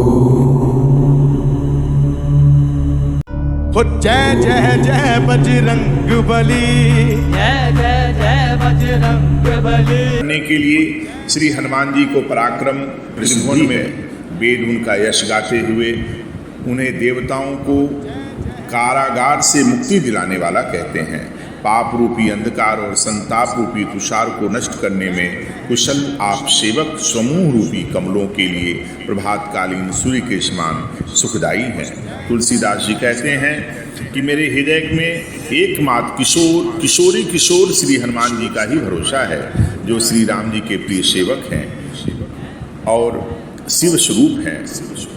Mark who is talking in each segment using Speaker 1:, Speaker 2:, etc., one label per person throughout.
Speaker 1: हो जय जय जय बजरंग बली,
Speaker 2: जय जय जय बजरंग बली।
Speaker 3: करने के लिए श्री हनुमान जी को पराक्रम त्रिभुवन में वेद उनका यश गाते हुए उन्हें देवताओं को कारागार से मुक्ति दिलाने वाला कहते हैं। पाप रूपी अंधकार और संताप रूपी तुषार को नष्ट करने में कुशल आप सेवक समूह रूपी कमलों के लिए प्रभातकालीन सूर्य के समान सुखदायी हैं। तुलसीदास जी कहते हैं कि मेरे हृदय में एकमात्र किशोर श्री हनुमान जी का ही भरोसा है, जो श्री राम जी के प्रिय सेवक हैं और शिव स्वरूप हैं।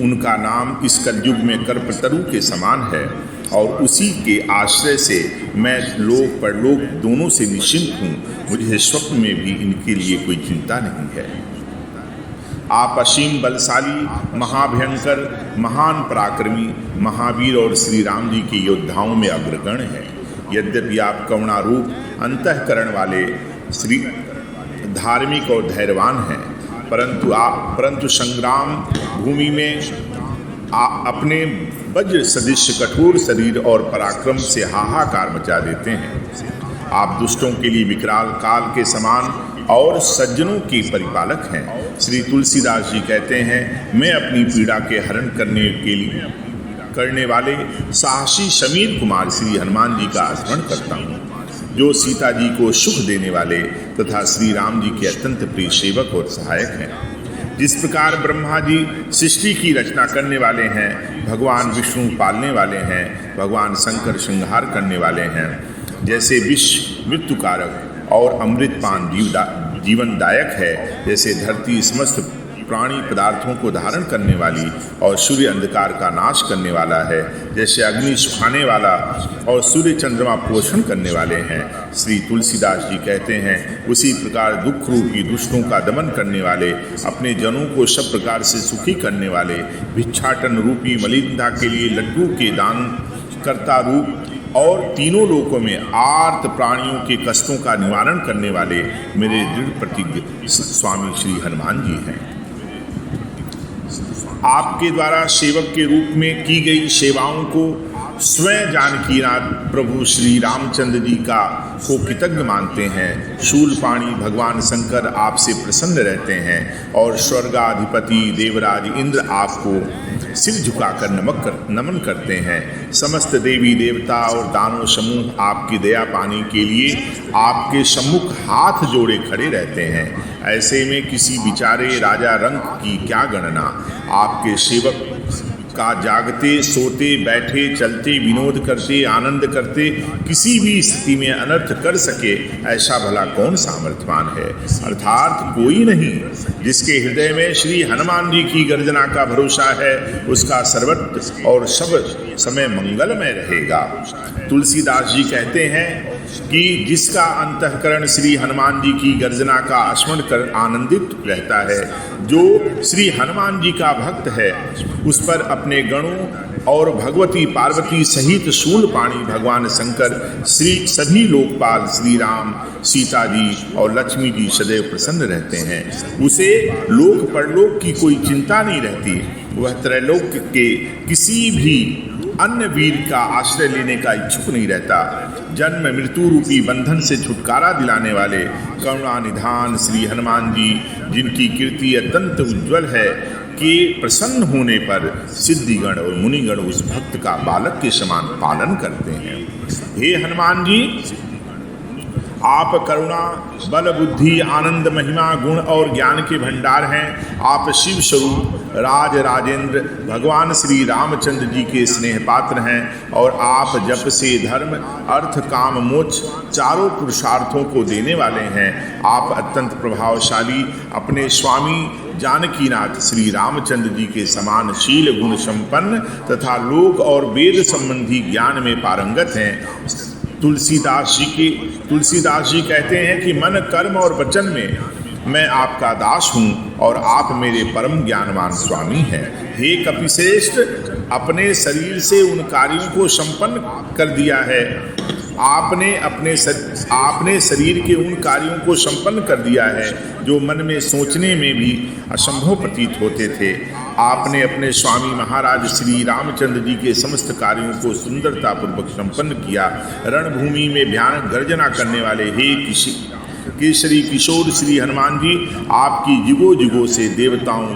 Speaker 3: उनका नाम इस कलयुग में कल्पतरु के समान है और उसी के आश्रय से मैं लोक परलोक दोनों से निश्चिंत हूँ। मुझे स्वप्न में भी इनके लिए कोई चिंता नहीं है। आप असीम बलशाली, महाभयंकर, महान पराक्रमी, महावीर और श्री राम जी के योद्धाओं में अग्रगण्य हैं। यद्यपि आप करुणारूप अंतःकरण वाले श्री धार्मिक और धैर्यवान हैं, परंतु संग्राम भूमि में अपने वज्र सदृश कठोर शरीर और पराक्रम से हाहाकार मचा देते हैं। आप दुष्टों के लिए विकराल काल के समान और सज्जनों के परिपालक हैं। श्री तुलसीदास जी कहते हैं, मैं अपनी पीड़ा के हरण करने वाले साहसी समीर कुमार श्री हनुमान जी का स्मरण करता हूँ, जो सीता जी को सुख देने वाले तथा श्री राम जी के अत्यंत प्रिय सेवक और सहायक हैं। जिस प्रकार ब्रह्मा जी सृष्टि की रचना करने वाले हैं, भगवान विष्णु पालने वाले हैं, भगवान शंकर संहार करने वाले हैं, जैसे विष मृत्युकारक और अमृतपान जीवनदायक है, जैसे धरती समस्त प्राणी पदार्थों को धारण करने वाली और सूर्य अंधकार का नाश करने वाला है, जैसे अग्नि सुखाने वाला और सूर्य चंद्रमा पोषण करने वाले हैं। श्री तुलसीदास जी कहते हैं, उसी प्रकार दुख रूपी दुष्टों का दमन करने वाले, अपने जनों को सब प्रकार से सुखी करने वाले, भिक्षाटन रूपी मलिनता के लिए लड्डू के दान करता रूप और तीनों लोकों में आर्त प्राणियों के कष्टों का निवारण करने वाले मेरे दृढ़ प्रतिज्ञ स्वामी श्री हनुमान जी हैं। आपके द्वारा सेवक के रूप में की गई सेवाओं को स्वयं जानकीनाथ प्रभु श्री रामचंद्र जी को कृतज्ञ मानते हैं। शूलपाणी भगवान शंकर आपसे प्रसन्न रहते हैं और स्वर्गाधिपति देवराज इंद्र आपको सिर झुकाकर नमन करते हैं। समस्त देवी देवता और दानव समूह आपकी दया पाने के लिए आपके सम्मुख हाथ जोड़े खड़े रहते हैं। ऐसे में किसी बिचारे राजा रंक की क्या गणना। आपके सेवक का जागते सोते बैठे चलते विनोद करते आनंद करते किसी भी स्थिति में अनर्थ कर सके, ऐसा भला कौन सामर्थ्यवान है। अर्थात कोई नहीं। जिसके हृदय में श्री हनुमान जी की गर्जना का भरोसा है, उसका सर्वत्र और सब समय मंगलमय रहेगा। तुलसीदास जी कहते हैं कि जिसका अंतःकरण श्री हनुमान जी की गर्जना का स्मरण कर आनंदित रहता है, जो श्री हनुमान जी का भक्त है, उस पर अपने गणों और भगवती पार्वती सहित शूलपाणी भगवान शंकर, श्री सभी लोकपाल श्री राम, सीता जी और लक्ष्मी जी सदैव प्रसन्न रहते हैं। उसे लोक परलोक की कोई चिंता नहीं रहती। वह त्रैलोक के किसी भी अन्य वीर का आश्रय लेने का इच्छुक नहीं रहता। जन्म मृत्यु रूपी बंधन से छुटकारा दिलाने वाले करुणा निधान श्री हनुमान जी, जिनकी कीर्ति अत्यंत उज्ज्वल है, के प्रसन्न होने पर सिद्धिगण और मुनिगण उस भक्त का बालक के समान पालन करते हैं। हे हनुमान जी, आप करुणा, बल, बुद्धि, आनंद, महिमा, गुण और ज्ञान के भंडार हैं। आप शिव स्वरूप राज राजेंद्र भगवान श्री रामचंद्र जी के स्नेह पात्र हैं और आप जप से धर्म अर्थ काम मोक्ष चारों पुरुषार्थों को देने वाले हैं। आप अत्यंत प्रभावशाली, अपने स्वामी जानकीनाथ श्री रामचंद्र जी के समान शील गुण संपन्न तथा लोक और वेद संबंधी ज्ञान में पारंगत हैं। तुलसीदास जी कहते हैं कि मन कर्म और वचन में मैं आपका दास हूँ और आप मेरे परम ज्ञानवान स्वामी हैं। हे कपिश्रेष्ठ, अपने शरीर से उन कार्यों को संपन्न कर दिया है। आपने शरीर के उन कार्यों को संपन्न कर दिया है जो मन में सोचने में भी असंभव प्रतीत होते थे। आपने अपने स्वामी महाराज श्री रामचंद्र जी के समस्त कार्यों को सुंदरता पूर्वक संपन्न किया। रणभूमि में भयानक गर्जना करने वाले हे केसरी किशोर श्री हनुमान जी, आपकी जुगों जुगों से देवताओं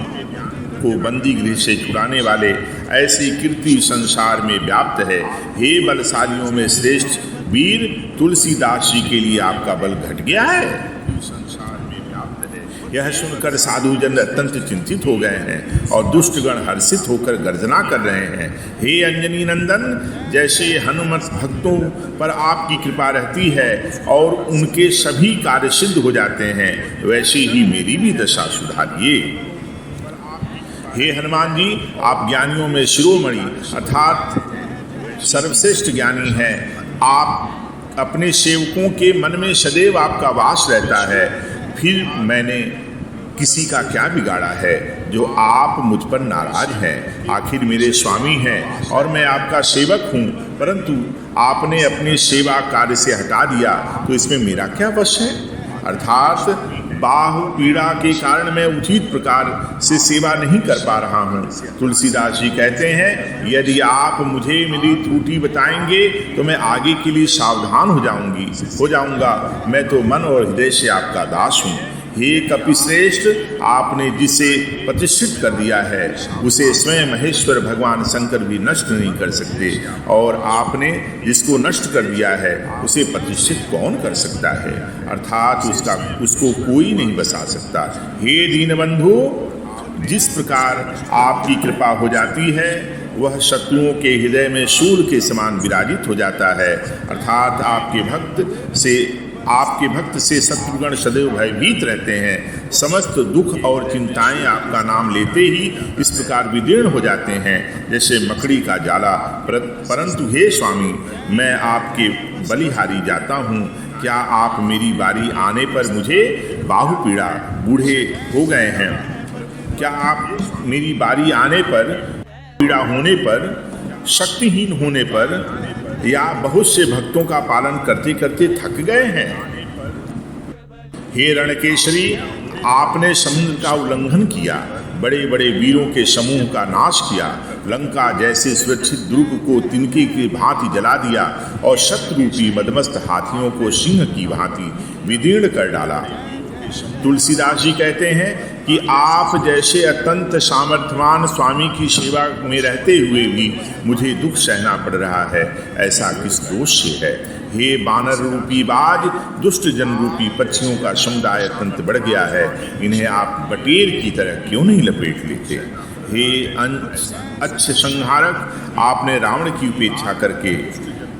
Speaker 3: को बंदी गृह से छुड़ाने वाले ऐसी कीर्ति संसार में व्याप्त है। हे बलशालियों में श्रेष्ठ वीर तुलसीदास जी के लिए आपका बल घट गया है, संसार में व्याप्त है। यह सुनकर साधु जन अत्यंत चिंतित हो गए हैं और दुष्टगण हर्षित होकर गर्जना कर रहे हैं। हे अंजनी नंदन, जैसे हनुमत भक्तों पर आपकी कृपा रहती है और उनके सभी कार्य सिद्ध हो जाते हैं, वैसे ही मेरी भी दशा सुधारिए। हे हनुमान जी, आप ज्ञानियों में शिरोमणि अर्थात सर्वश्रेष्ठ ज्ञानी हैं। आप अपने सेवकों के मन में सदैव आपका वास रहता है, फिर मैंने किसी का क्या बिगाड़ा है जो आप मुझ पर नाराज हैं। आखिर मेरे स्वामी हैं और मैं आपका सेवक हूँ, परंतु आपने अपनी सेवा कार्य से हटा दिया, तो इसमें मेरा क्या वश है। अर्थात बाहु पीड़ा के कारण मैं उचित प्रकार से सेवा नहीं कर पा रहा हूँ। तुलसीदास जी कहते हैं, यदि आप मुझे मेरी त्रुटि बताएंगे तो मैं आगे के लिए सावधान हो जाऊंगा। मैं तो मन और हृदय से आपका दास हूँ। हे कपिश्रेष्ठ, आपने जिसे प्रतिष्ठित कर दिया है उसे स्वयं महेश्वर भगवान शंकर भी नष्ट नहीं कर सकते, और आपने जिसको नष्ट कर दिया है उसे प्रतिष्ठित कौन कर सकता है, अर्थात उसको कोई नहीं बसा सकता। हे दीनबंधु, जिस प्रकार आपकी कृपा हो जाती है वह शत्रुओं के हृदय में शूल के समान विराजित हो जाता है, अर्थात आपके भक्त से शत्रुगण सदैव भयभीत रहते हैं। समस्त दुख और चिंताएं आपका नाम लेते ही इस प्रकार विदीर्ण हो जाते हैं जैसे मकड़ी का जाला। परंतु हे स्वामी, मैं आपके बलिहारी जाता हूँ। क्या आप मेरी बारी आने पर मुझे बाहु पीड़ा, बूढ़े हो गए हैं, क्या आप मेरी बारी आने पर, पीड़ा होने पर, शक्तिहीन होने पर या बहुत से भक्तों का पालन करते करते थक गए हैं। हे रणकेशरी, आपने समुद्र का उल्लंघन किया, बड़े बड़े वीरों के समूह का नाश किया, लंका जैसे सुरक्षित दुर्ग को तिनके की भांति जला दिया और शत्रुरूपी मदमस्त हाथियों को सिंह की भांति विदीर्ण कर डाला। तुलसीदास जी कहते हैं कि आप जैसे अत्यंत सामर्थ्यवान स्वामी की सेवा में रहते हुए भी मुझे दुख सहना पड़ रहा है, ऐसा किस दोष से है। हे बानर रूपी बाज, दुष्ट जन रूपी पक्षियों का समुदाय अत्यंत बढ़ गया है, इन्हें आप बटेर की तरह क्यों नहीं लपेट लेते। हे अच्छे संहारक, आपने रावण की उपेक्षा करके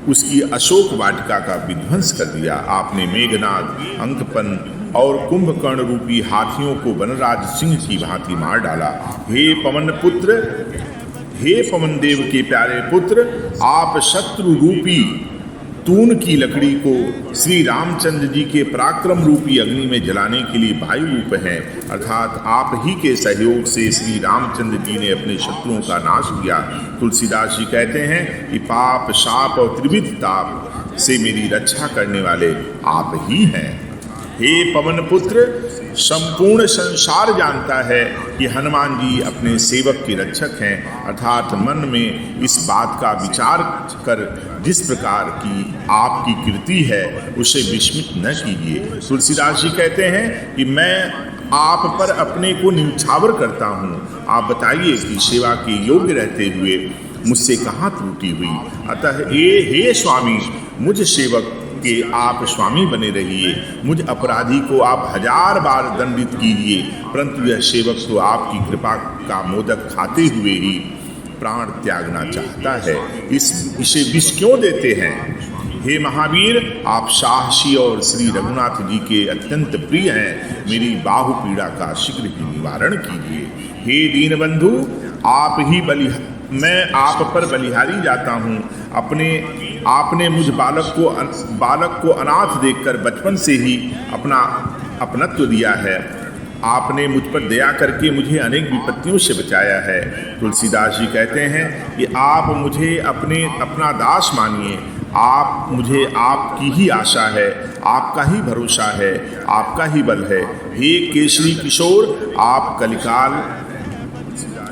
Speaker 3: उसकी अशोक वाटिका का विध्वंस कर दिया। आपने मेघनाद, अंकपन और कुंभकर्ण रूपी हाथियों को वनराज सिंह की भांति मार डाला। हे पवन पुत्र, हे पवन देव के प्यारे पुत्र, आप शत्रु रूपी तून की लकड़ी को श्री रामचंद्र जी के पराक्रम रूपी अग्नि में जलाने के लिए वायु रूप हैं, अर्थात आप ही के सहयोग से श्री रामचंद्र जी ने अपने शत्रुओं का नाश किया। तुलसीदास जी कहते हैं कि पाप, शाप और त्रिविध ताप से मेरी रक्षा करने वाले आप ही हैं। हे पवन पुत्र, संपूर्ण संसार जानता है कि हनुमान जी अपने सेवक के रक्षक हैं, अर्थात मन में इस बात का विचार कर जिस प्रकार की आपकी कीर्ति है उसे विस्मित न कीजिए। तुलसीदास जी कहते हैं कि मैं आप पर अपने को न्यौछावर करता हूँ। आप बताइए कि सेवा के योग्य रहते हुए मुझसे कहाँ त्रुटि हुई। अतः हे स्वामी, मुझ सेवक के आप स्वामी बने रहिए, मुझ अपराधी को आप 1000 बार दंडित कीजिए, परंतु यह सेवक तो आपकी कृपा का मोदक खाते हुए ही प्राण त्यागना चाहता है, इसे विष क्यों देते हैं। हे महावीर, आप साहसी और श्री रघुनाथ जी के अत्यंत प्रिय हैं, मेरी बाहु पीड़ा का शीघ्र ही निवारण कीजिए। हे दीनबंधु, मैं आप पर बलिहारी जाता हूँ। आपने मुझ बालक को अनाथ देखकर बचपन से ही अपना अपनत्व दिया है। आपने मुझ पर दया करके मुझे अनेक विपत्तियों से बचाया है। तुलसीदास जी कहते हैं कि आप मुझे अपना दास मानिए, मुझे आपकी ही आशा है, आपका ही भरोसा है, आपका ही बल है। हे केसरी किशोर, आप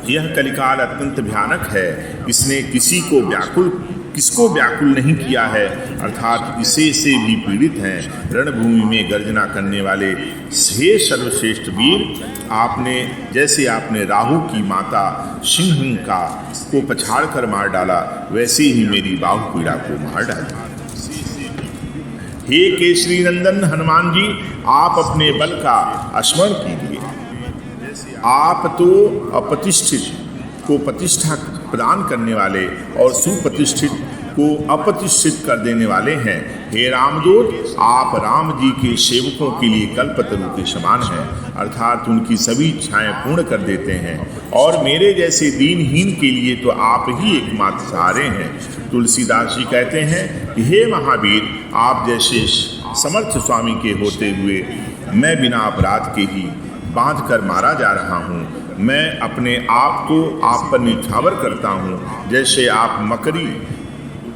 Speaker 3: यह कलिकाल अत्यंत भयानक है, इसने किसको व्याकुल नहीं किया है, अर्थात इसे से भी पीड़ित हैं। रणभूमि में गर्जना करने वाले हे सर्वश्रेष्ठ वीर, आपने राहु की माता सिंह को पछाड़ कर मार डाला, वैसे ही मेरी बाहु पीड़ा को मार डाला। हे केसरी नंदन हनुमान जी, आप अपने बल का स्मरण कीजिए। आप तो अप्रतिष्ठित को प्रतिष्ठा प्रदान करने वाले और सुप्रतिष्ठित को अप्रतिष्ठित कर देने वाले हैं। हे रामदूत, आप राम जी के सेवकों के लिए कल्पतरु के समान हैं, अर्थात उनकी सभी इच्छाएं पूर्ण कर देते हैं, और मेरे जैसे दीनहीन के लिए तो आप ही एकमात्र सहारे हैं। तुलसीदास जी कहते हैं, हे महावीर, आप जैसे समर्थ स्वामी के होते हुए मैं बिना अपराध के ही बांध कर मारा जा रहा हूँ। मैं अपने आप को आप पर निछावर करता हूँ। जैसे आप मकड़ी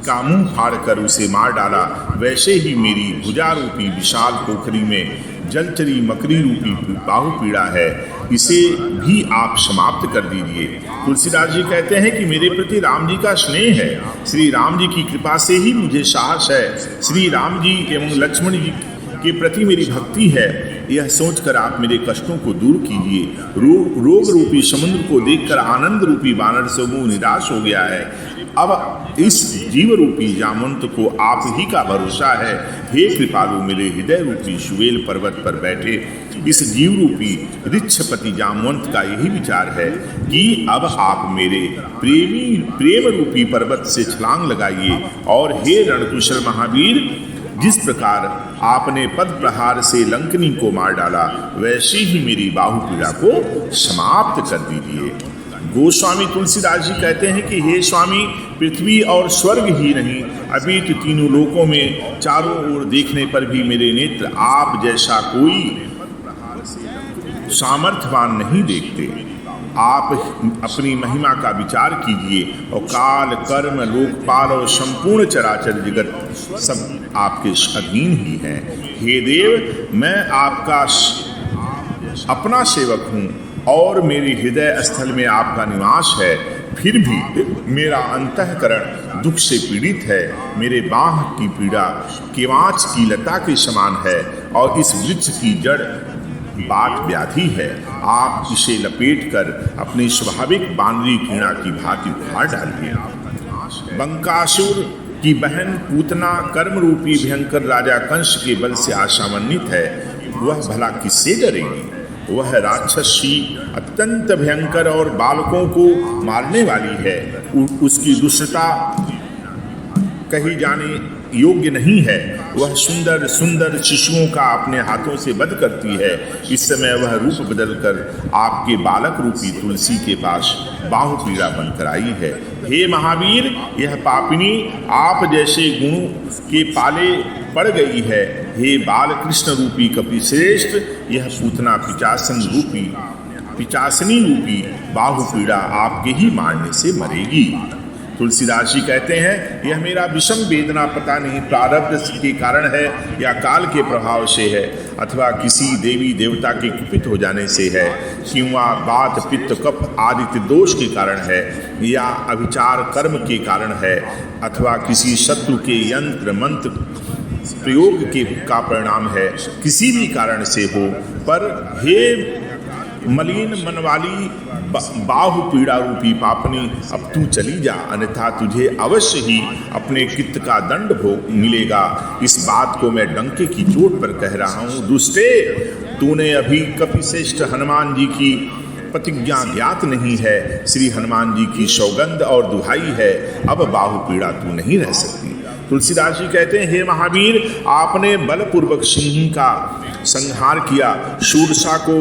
Speaker 3: का मुंह फाड़ कर उसे मार डाला, वैसे ही मेरी भुजा रूपी विशाल पोखरी में जलचरी मकड़ी रूपी बाहु पीड़ा है, इसे भी आप समाप्त कर दीजिए। तुलसीदास जी कहते हैं कि मेरे प्रति राम जी का स्नेह है, श्री राम जी की कृपा से ही मुझे साहस है, श्री राम जी एवं लक्ष्मण जी के प्रति मेरी भक्ति है। यह सोचकर आप मेरे कष्टों को दूर कीजिए। रोग रूपी समुद्र को देखकर आनंद रूपी बानर समूह निराश हो गया है। अब इस जीव रूपी जामवंत को आप ही का भरोसा है। हे कृपालु, मेरे हृदय रूपी सुवेल पर्वत पर बैठे इस जीव रूपी ऋक्षपति जामवंत का यही विचार है कि अब आप मेरे प्रेम रूपी पर्वत से छलांग लगाइए, और हे रणकुशल महावीर, जिस प्रकार आपने पद प्रहार से लंकनी को मार डाला, वैसे ही मेरी बाहु पीड़ा को समाप्त कर दीजिए। गोस्वामी तुलसीदास जी कहते हैं कि हे स्वामी, पृथ्वी और स्वर्ग ही नहीं, अपितु तीनों लोकों में चारों ओर देखने पर भी मेरे नेत्र आप जैसा कोई सामर्थ्यवान नहीं देखते। आप अपनी महिमा का विचार कीजिए, और काल कर्म लोकपाल और संपूर्ण चराचर जगत सब आपके अधीन ही हैं। हे देव, मैं आपका अपना सेवक हूँ और मेरे हृदय स्थल में आपका निवास है, फिर भी मेरा अंतःकरण दुख से पीड़ित है। मेरे बाह की पीड़ा केवांच की लता के समान है, और इस वृक्ष की जड़ बात व्याधि है। आप इसे लपेट कर अपनी स्वाभाविक बानरी कीड़ा की भांति उखाड़ डालिए। बंकासुर की बहन पूतना कर्म रूपी भयंकर राजा कंस के बल से आशान्वित है, वह भला किससे डरेगी? वह राक्षसी अत्यंत भयंकर और बालकों को मारने वाली है। उसकी दुष्टता कही जाने योग्य नहीं है। वह सुंदर सुंदर शिशुओं का अपने हाथों से वध करती है। इस समय वह रूप बदलकर आपके बालक रूपी तुलसी के पास बाहु पीड़ा बनकर आई है। हे महावीर, यह पापिनी आप जैसे गुणों के पाले पड़ गई है। हे बाल कृष्ण रूपी कपिश्रेष्ठ, यह पूतना पिचासनी रूपी बाहु पीड़ा आपके ही मारने से मरेगी। तुलसीदास जी कहते हैं, यह मेरा विषम वेदना पता नहीं प्रारब्ध के कारण है या काल के प्रभाव से है, अथवा किसी देवी देवता के कुपित हो जाने से है, किंवा बात पित्त कफ आदि दोष के कारण है, या अभिचार कर्म के कारण है, अथवा किसी शत्रु के यंत्र मंत्र प्रयोग का परिणाम है। किसी भी कारण से हो, पर हे मलिन मन वाली बाहु पीड़ा रूपी पापनी, अब तू चली जा, अन्यथा तुझे अवश्य ही अपने कृत्य का दंड भोग मिलेगा। इस बात को मैं डंके की चोट पर कह रहा हूँ। दुष्टे, तूने अभी कपिश्रेष्ठ हनुमान जी की प्रतिज्ञा ज्ञात नहीं है। श्री हनुमान जी की सौगंध और दुहाई है, अब बाहु पीड़ा तू नहीं रह सकती। तुलसीदास जी कहते हैं, हे महावीर, आपने बलपूर्वक सिंह का संहार किया, शूरसा को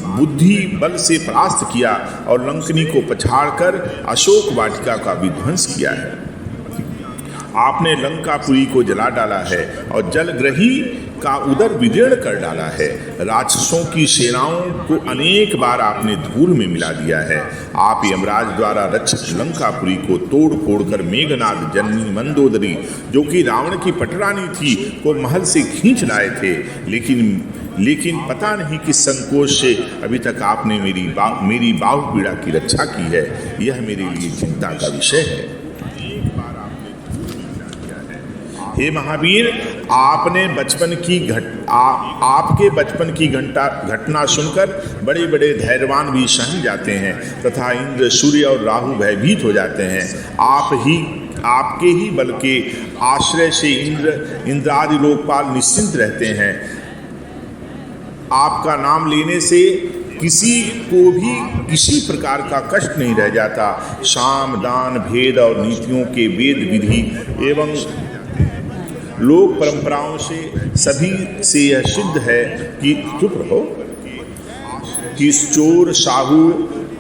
Speaker 3: बुद्धि बल से परास्त किया, और लंकनी को पछाड़कर अशोक वाटिका का विध्वंस किया है। आपने लंकापुरी को जला डाला है, और जलग्रही का उदर विदीर्ण कर डाला है। राक्षसों की सेनाओं को अनेक बार आपने धूल में मिला दिया है। आप यमराज द्वारा रक्षित लंकापुरी को तोड़ फोड़ कर मेघनाद जननी मंदोदरी, जो कि रावण की पटरानी थी, को महल से खींच लाए थे। लेकिन पता नहीं किस संकोच से अभी तक आपने मेरी बाहु पीड़ा की रक्षा की है। यह मेरे लिए चिंता का विषय है। हे महावीर, आपके बचपन की घटना सुनकर बड़े बड़े धैर्यवान भी सहम जाते हैं तथा इंद्र, सूर्य और राहु भयभीत हो जाते हैं। आपके ही बल के आश्रय से इंद्रादि लोकपाल निश्चिंत रहते हैं। आपका नाम लेने से किसी को भी किसी प्रकार का कष्ट नहीं रह जाता। साम, दान, भेद और नीतियों के वेद विधि एवं लोक परंपराओं से सभी से यह सिद्ध है कि चुप रहो, कि चोर, साहू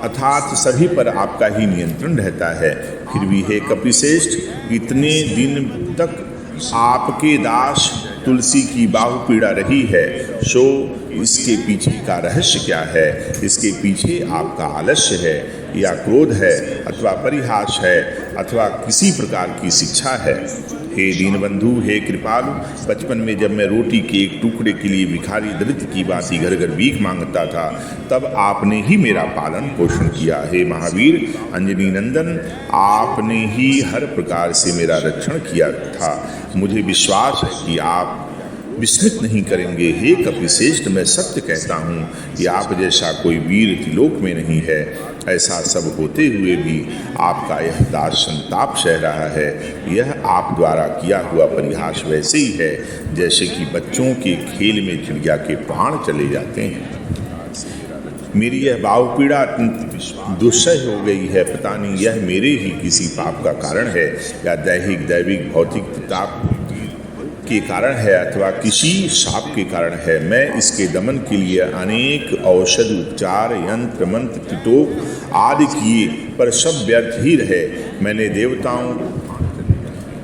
Speaker 3: अर्थात सभी पर आपका ही नियंत्रण रहता है। फिर भी हे कपिश्रेष्ठ, इतने दिन तक आपके दास तुलसी की बाहु पीड़ा रही है, सो इसके पीछे का रहस्य क्या है? इसके पीछे आपका आलस्य है या क्रोध है अथवा परिहास है अथवा किसी प्रकार की शिक्षा है? हे दीनबंधु, हे कृपालु, बचपन में जब मैं रोटी के एक टुकड़े के लिए भिखारी दरिद्र की भांति घर घर भीख मांगता था, तब आपने ही मेरा पालन पोषण किया। हे महावीर, अंजनी नंदन, आपने ही हर प्रकार से मेरा रक्षण किया था। मुझे विश्वास है कि आप विस्मित नहीं करेंगे। हे कपिश्रेष्ठ, मैं सत्य कहता हूँ कि आप जैसा कोई वीर त्रिलोक में नहीं है। ऐसा सब होते हुए भी आपका यह दास संताप सह रहा है। यह आप द्वारा किया हुआ परिहास वैसे ही है जैसे कि बच्चों के खेल में चिड़िया के प्राण चले जाते हैं। मेरी यह बाहु पीड़ा अत्यंत दुस्सह हो गई है। पता नहीं यह मेरे ही किसी पाप का कारण है या दैविक भौतिक प्रताप के कारण है अथवा किसी शाप के कारण है। मैं इसके दमन के लिए अनेक औषध, उपचार, यंत्र, मंत्र, टिटोक आदि किए, पर सब व्यर्थ ही रहे। मैंने देवताओं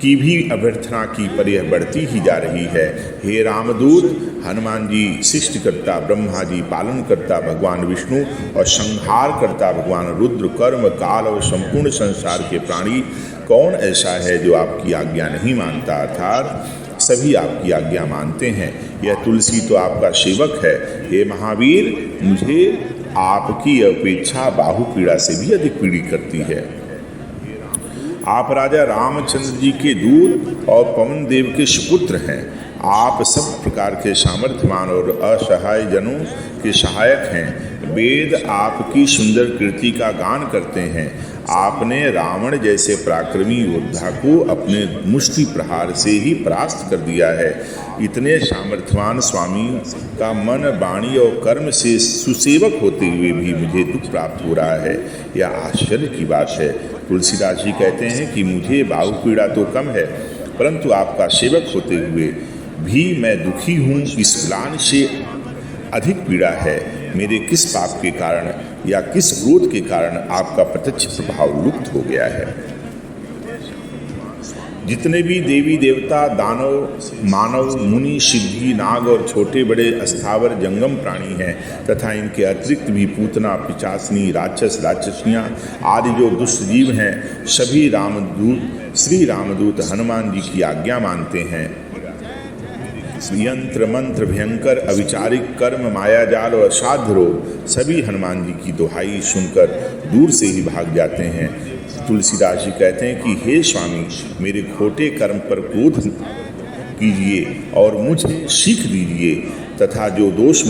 Speaker 3: की भी अभ्यर्थना की, पर यह बढ़ती ही जा रही है। हे रामदूत, हनुमान जी सृष्टिकर्ता, ब्रह्मा जी पालनकर्ता भगवान विष्णु और संहार करता भगवान रुद्र, कर्म, काल और संपूर्ण संसार के प्राणी, कौन ऐसा है जो आपकी आज्ञा नहीं मानता? अर्थात सभी आपकी आज्ञा मानते हैं। यह तुलसी तो आपका सेवक है। हे महावीर, मुझे आपकी अपेक्षा बाहु पीड़ा से भी अधिक पीड़ित करती है। आप राजा रामचंद्र जी के दूत और पवन देव के सुपुत्र हैं। आप सब प्रकार के सामर्थ्यवान और असहाय जनों के सहायक हैं। वेद आपकी सुंदर कीर्ति का गान करते हैं। आपने रावण जैसे पराक्रमी योद्धा को अपने मुष्टि प्रहार से ही परास्त कर दिया है। इतने सामर्थ्यवान स्वामी का मन, वाणी और कर्म से सुसेवक होते हुए भी मुझे दुख प्राप्त हो रहा है। यह आश्चर्य की बात है। तुलसीदास जी कहते हैं कि मुझे बाहु पीड़ा तो कम है, परंतु आपका सेवक होते हुए भी मैं दुखी हूँ। इस ग्लानि से अधिक पीड़ा है। मेरे किस पाप के कारण या किस क्रोध के कारण आपका प्रत्यक्ष प्रभाव लुप्त हो गया है? जितने भी देवी देवता, दानव, मानव, मुनि, सिद्धि, नाग और छोटे बड़े अस्थावर जंगम प्राणी हैं तथा इनके अतिरिक्त भी पूतना, पिशाचनी, राक्षस, राक्षसियाँ आदि जो दुष्ट जीव हैं, सभी श्री रामदूत हनुमान जी की आज्ञा मानते हैं। यंत्र, मंत्र, भयंकर, अविचारिक कर्म, मायाजाल और असाध्य रोग सभी हनुमान जी की दुहाई सुनकर दूर से ही भाग जाते हैं। तुलसीदास जी कहते हैं कि हे स्वामी, मेरे खोटे कर्म पर क्रोध कीजिए और मुझे सीख दीजिए तथा जो दोष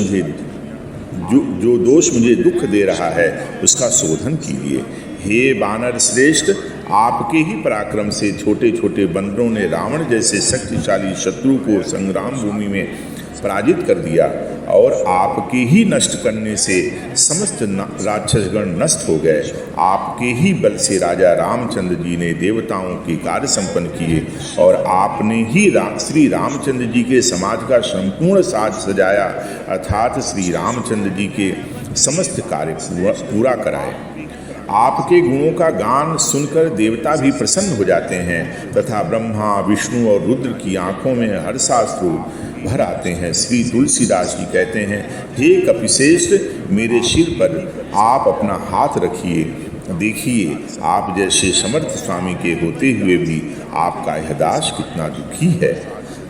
Speaker 3: मुझे दुख दे रहा है उसका शोधन कीजिए। हे वानर श्रेष्ठ, आपके ही पराक्रम से छोटे छोटे बंदरों ने रावण जैसे शक्तिशाली शत्रु को संग्राम भूमि में पराजित कर दिया और आपके ही नष्ट करने से समस्त राक्षसगण नष्ट हो गए। आपके ही बल से राजा रामचंद्र जी ने देवताओं के कार्य संपन्न किए और आपने ही श्री रामचंद्र जी के समाज का संपूर्ण साज सजाया, अर्थात श्री रामचंद्र जी के समस्त कार्य पूरा कराए। आपके गुणों का गान सुनकर देवता भी प्रसन्न हो जाते हैं तथा ब्रह्मा, विष्णु और रुद्र की आंखों में हर्षाश्रु भर आते हैं। श्री तुलसीदास जी कहते हैं, हे कपिश्रेष्ठ, मेरे सिर पर आप अपना हाथ रखिए। देखिए, आप जैसे समर्थ स्वामी के होते हुए भी आपका यह दास कितना दुखी है।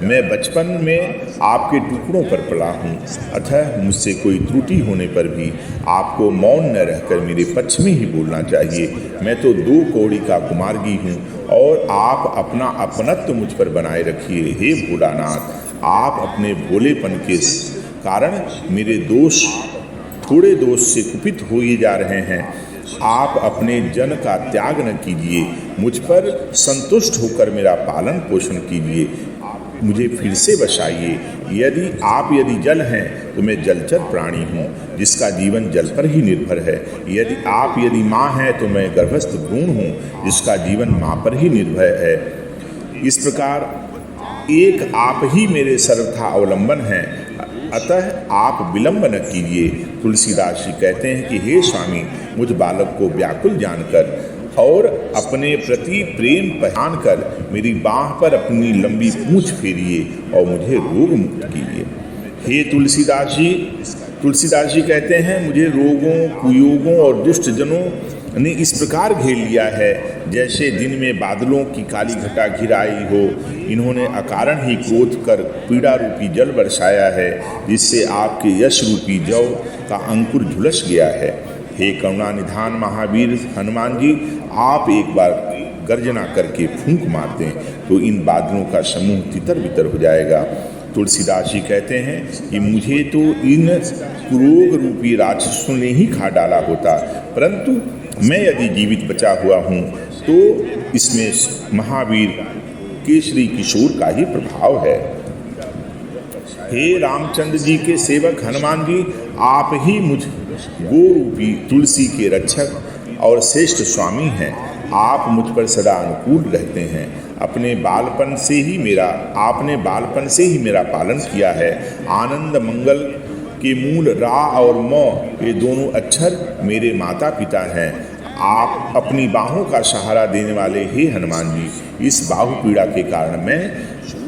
Speaker 3: मैं बचपन में आपके टुकड़ों पर पला हूँ, अतः मुझसे कोई त्रुटि होने पर भी आपको मौन न रहकर मेरे पक्ष में ही बोलना चाहिए। मैं तो 2 कौड़ी का कुमारगी हूँ और आप अपना अपनत्व मुझ पर बनाए रखिए। हे भोलानाथ, आप अपने भोलेपन के कारण मेरे थोड़े दोष से कुपित हो ही जा रहे हैं। आप अपने जन का त्याग न कीजिए, मुझ पर संतुष्ट होकर मेरा पालन पोषण कीजिए, मुझे फिर से बसाइए। यदि जल हैं तो मैं जलचर प्राणी हूँ जिसका जीवन जल पर ही निर्भर है। यदि माँ हैं तो मैं गर्भस्थ भ्रूण हूँ जिसका जीवन माँ पर ही निर्भर है। इस प्रकार एक आप ही मेरे सर्वथा अवलंबन हैं, अतः आप विलंब न कीजिए। तुलसीदास जी कहते हैं कि हे स्वामी, मुझ बालक को व्याकुल जानकर और अपने प्रति प्रेम पहचान कर मेरी बाह पर अपनी लंबी पूंछ फेरिए और मुझे रोग मुक्त कीजिए। हे तुलसीदास जी कहते हैं, मुझे रोगों, कुयोगों और दुष्ट जनों ने इस प्रकार घेर लिया है जैसे दिन में बादलों की काली घटा घिराई हो। इन्होंने अकारण ही क्रोध कर पीड़ा रूपी जल बरसाया है, जिससे आपके यश रूपी जौ का अंकुर झुलस गया है। हे करुणा निधान महावीर हनुमान जी, आप एक बार गर्जना करके फूंक मार दें तो इन बादलों का समूह तितर बितर हो जाएगा। तुलसीदास जी कहते हैं कि मुझे तो इन क्रोग रूपी राक्षसों ने ही खा डाला होता, परंतु मैं यदि जीवित बचा हुआ हूँ तो इसमें महावीर केसरी किशोर का ही प्रभाव है। हे रामचंद्र जी के सेवक हनुमान जी, आप ही मुझ गो रूपी तुलसी के रक्षक और श्रेष्ठ स्वामी हैं। आप मुझ पर सदा अनुकूल रहते हैं। आपने बालपन से ही मेरा पालन किया है। आनंद मंगल के मूल रा और म ये दोनों अक्षर मेरे माता पिता हैं। आप अपनी बाहों का सहारा देने वाले हे हनुमान जी, इस बाहु पीड़ा के कारण मैं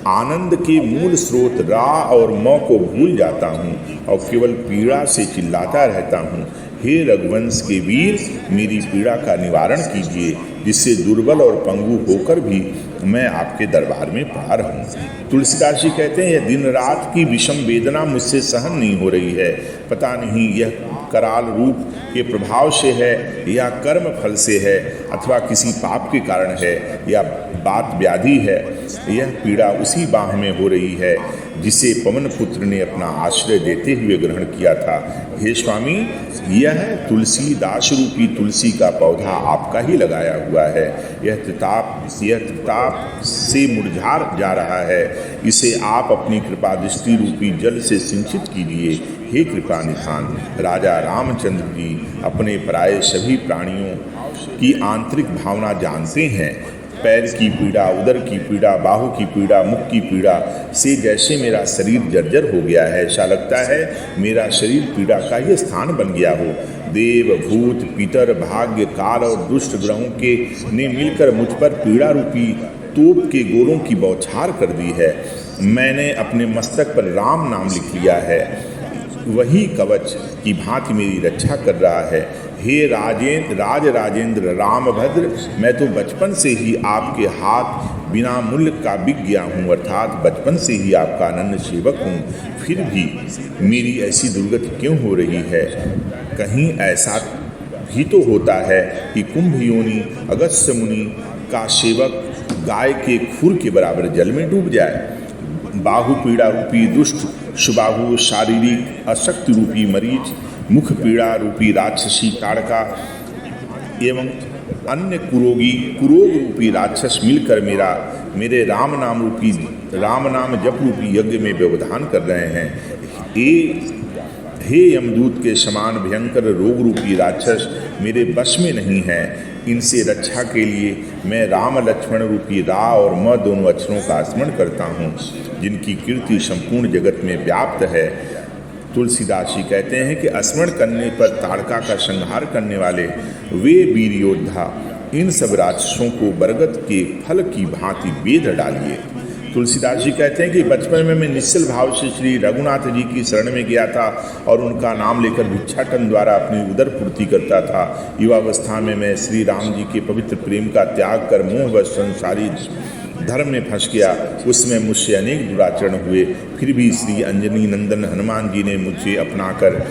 Speaker 3: आनंद के मूल स्रोत रा और म को भूल जाता हूँ और केवल पीड़ा से चिल्लाता रहता हूँ। हे रघुवंश के वीर, मेरी पीड़ा का निवारण कीजिए, जिससे दुर्बल और पंगु होकर भी मैं आपके दरबार में पड़ा रहूं। तुलसीदास जी कहते हैं, यह दिन रात की विषम वेदना मुझसे सहन नहीं हो रही है। पता नहीं यह कराल रूप के प्रभाव से है या कर्म फल से है अथवा किसी पाप के कारण है या बात व्याधि है। यह पीड़ा उसी बाह में हो रही है जिसे पवन पुत्र ने अपना आश्रय देते हुए ग्रहण किया था। हे स्वामी, यह तुलसीदास रूपी तुलसी का पौधा आपका ही लगाया हुआ है। यह त्रिताप से मुरझा जा रहा है। इसे आप अपनी कृपा दृष्टि रूपी जल से सिंचित कीजिए। हे कृपा निधान राजा रामचंद्र जी अपने पराये सभी प्राणियों की आंतरिक भावना जानते हैं। पैर की पीड़ा, उदर की पीड़ा, बाहु की पीड़ा, मुख की पीड़ा से जैसे मेरा शरीर जर्जर हो गया है, ऐसा लगता है मेरा शरीर पीड़ा का ही स्थान बन गया हो। देव, भूत, पितर, भाग्य, काल और दुष्ट ग्रहों के ने मिलकर मुझ पर पीड़ा रूपी तोप के गोलों की बौछार कर दी है। मैंने अपने मस्तक पर राम नाम लिख लिया है, वही कवच की भांति मेरी रक्षा कर रहा है। हे राजेंद्र रामभद्र, मैं तो बचपन से ही आपके हाथ बिना मूल्य का बिक गया हूँ, अर्थात बचपन से ही आपका अनन्य सेवक हूँ। फिर भी मेरी ऐसी दुर्गति क्यों हो रही है? कहीं ऐसा भी तो होता है कि कुंभ योनि अगस्त्य मुनि का सेवक गाय के खुर के बराबर जल में डूब जाए। बाहु पीड़ा रूपी दुष्ट सुबाहु, शारीरिक अशक्ति रूपी मरीच, मुख पीड़ा रूपी राक्षसी ताड़का एवं अन्य कुरोग रूपी राक्षस मिलकर मेरे राम नाम जप रूपी यज्ञ में व्यवधान कर रहे हैं। हे यमदूत के समान भयंकर रोग रूपी राक्षस मेरे बस में नहीं है। इनसे रक्षा के लिए मैं राम लक्ष्मण रूपी रा और म दोनों अक्षरों का स्मरण करता हूँ, जिनकी कीर्ति संपूर्ण जगत में व्याप्त है। तुलसीदास जी कहते हैं कि स्मरण करने पर ताड़का का संहार करने वाले वे वीर योद्धा इन सब राक्षसों को बरगद के फल की भांति बेध डालिए। तुलसीदास जी कहते हैं कि बचपन में मैं निश्चल भाव से श्री रघुनाथ जी की शरण में गया था और उनका नाम लेकर भिक्षाटन द्वारा अपनी उदर पूर्ति करता था। युवावस्था में मैं श्री राम जी के पवित्र प्रेम का त्याग कर मोहवश संसारी धर्म में फंस गया। उसमें मुझसे अनेक दुराचरण हुए, फिर भी श्री अंजनी नंदन हनुमान जी ने मुझे अपनाकर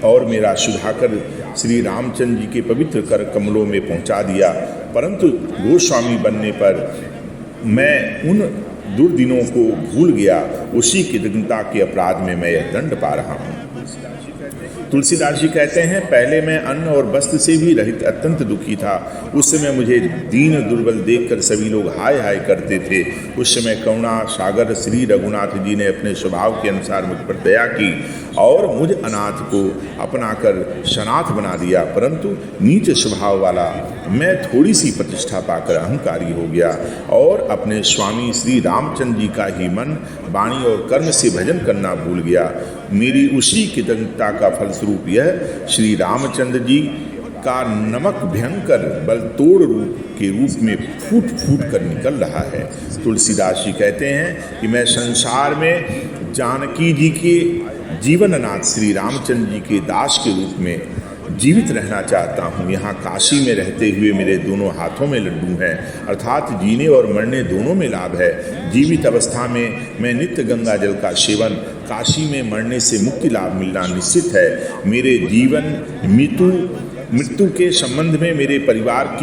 Speaker 3: और मेरा सुधाकर श्री रामचंद्र जी के पवित्र कर कमलों में पहुंचा दिया। परंतु गोस्वामी बनने पर मैं उन दुर्दिनों को भूल गया। उसी कृतज्ञता के अपराध में मैं यह दंड पा रहा हूँ। तुलसीदास जी कहते हैं, पहले मैं अन्न और वस्त्र से भी रहित अत्यंत दुखी था। उस समय मुझे दीन दुर्बल देखकर सभी लोग हाय हाय करते थे। उस समय करुणा सागर श्री रघुनाथ जी ने अपने स्वभाव के अनुसार मुझ पर दया की और मुझ अनाथ को अपनाकर सनाथ बना दिया। परंतु नीच स्वभाव वाला मैं थोड़ी सी प्रतिष्ठा पाकर अहंकारी हो गया और अपने स्वामी श्री रामचंद्र जी का ही मन, वाणी और कर्म से भजन करना भूल गया। मेरी उसी कृतज्ञता का फलस्वरूप यह श्री रामचंद्र जी का नमक भयंकर बल तोड़ रूप के रूप में फूट फूट कर निकल रहा है। तुलसीदास जी कहते हैं कि मैं संसार में जानकी जी के जीवननाथ श्री रामचंद्र जी के दास के रूप में जीवित रहना चाहता हूँ। यहाँ काशी में रहते हुए मेरे दोनों हाथों में लड्डू हैं, अर्थात जीने और मरने दोनों में लाभ है। जीवित अवस्था में मैं नित्य गंगा जल का सेवन, काशी में मरने से मुक्ति लाभ मिलना निश्चित है। मेरे जीवन मृत्यु के संबंध में मेरे परिवार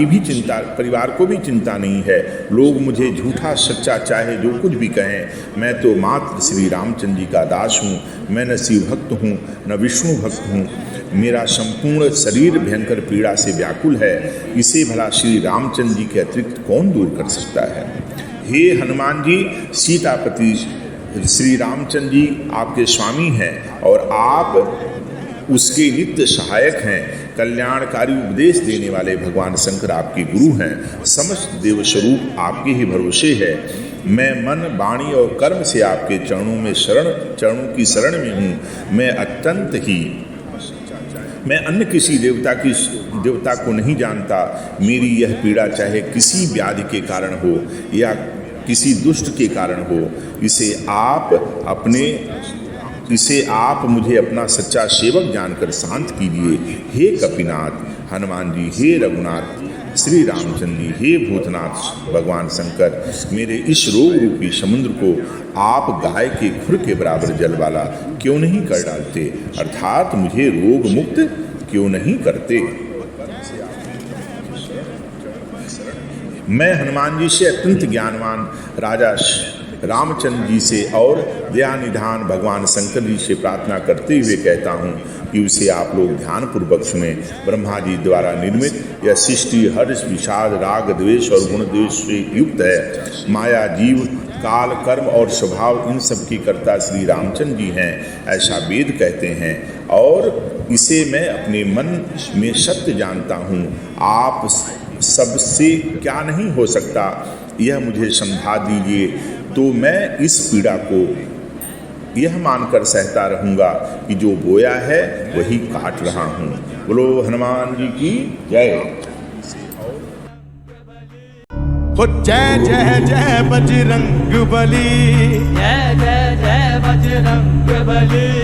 Speaker 3: को भी चिंता नहीं है। लोग मुझे झूठा सच्चा चाहे जो कुछ भी कहें, मैं तो मात्र श्री रामचंद्र जी का दास हूँ। मैं न शिव भक्त हूँ न विष्णु भक्त हूँ। मेरा संपूर्ण शरीर भयंकर पीड़ा से व्याकुल है। इसे भला श्री रामचंद्र जी के अतिरिक्त कौन दूर कर सकता है। हे हनुमान जी, सीतापति श्री रामचंद्र जी आपके स्वामी हैं और आप उसके नित्य सहायक हैं। कल्याणकारी उपदेश देने वाले भगवान शंकर आपके गुरु हैं। समस्त देव स्वरूप आपके ही भरोसे है। मैं मन, वाणी और कर्म से आपके चरणों की शरण में हूँ। मैं अन्य किसी देवता को नहीं जानता। मेरी यह पीड़ा चाहे किसी व्याधि के कारण हो या किसी दुष्ट के कारण हो, इसे आप मुझे अपना सच्चा सेवक जानकर शांत कीजिए। हे कपिनाथ हनुमान जी, हे रघुनाथ श्री रामचंद्र जी, हे भूतनाथ भगवान शंकर, मेरे इस रोग रूपी समुद्र को आप गाय के खुर के बराबर जल वाला क्यों नहीं कर डालते, अर्थात मुझे रोग मुक्त क्यों नहीं करते। मैं हनुमान जी से अत्यंत ज्ञानवान राजा रामचंद्र जी से और दयानिधान भगवान शंकर जी से प्रार्थना करते हुए कहता हूँ कि उसे आप लोग ध्यानपूर्वक सुने। ब्रह्मा जी द्वारा निर्मित यह सृष्टि हर्ष, विषाद, राग, द्वेष और गुण द्वेष से युक्त है। माया, जीव, काल, कर्म और स्वभाव इन सब की कर्ता श्री रामचंद्र जी हैं, ऐसा वेद कहते हैं और इसे मैं अपने मन में सत्य जानता हूँ। आप सबसे क्या नहीं हो सकता, यह मुझे समझा दीजिए तो मैं इस पीड़ा को यह मानकर सहता रहूँगा कि जो बोया है वही काट रहा हूँ। बोलो हनुमान जी की जय।
Speaker 1: हो जय जय जय बजरंग बली,
Speaker 2: जय जय जय बजरंग बली।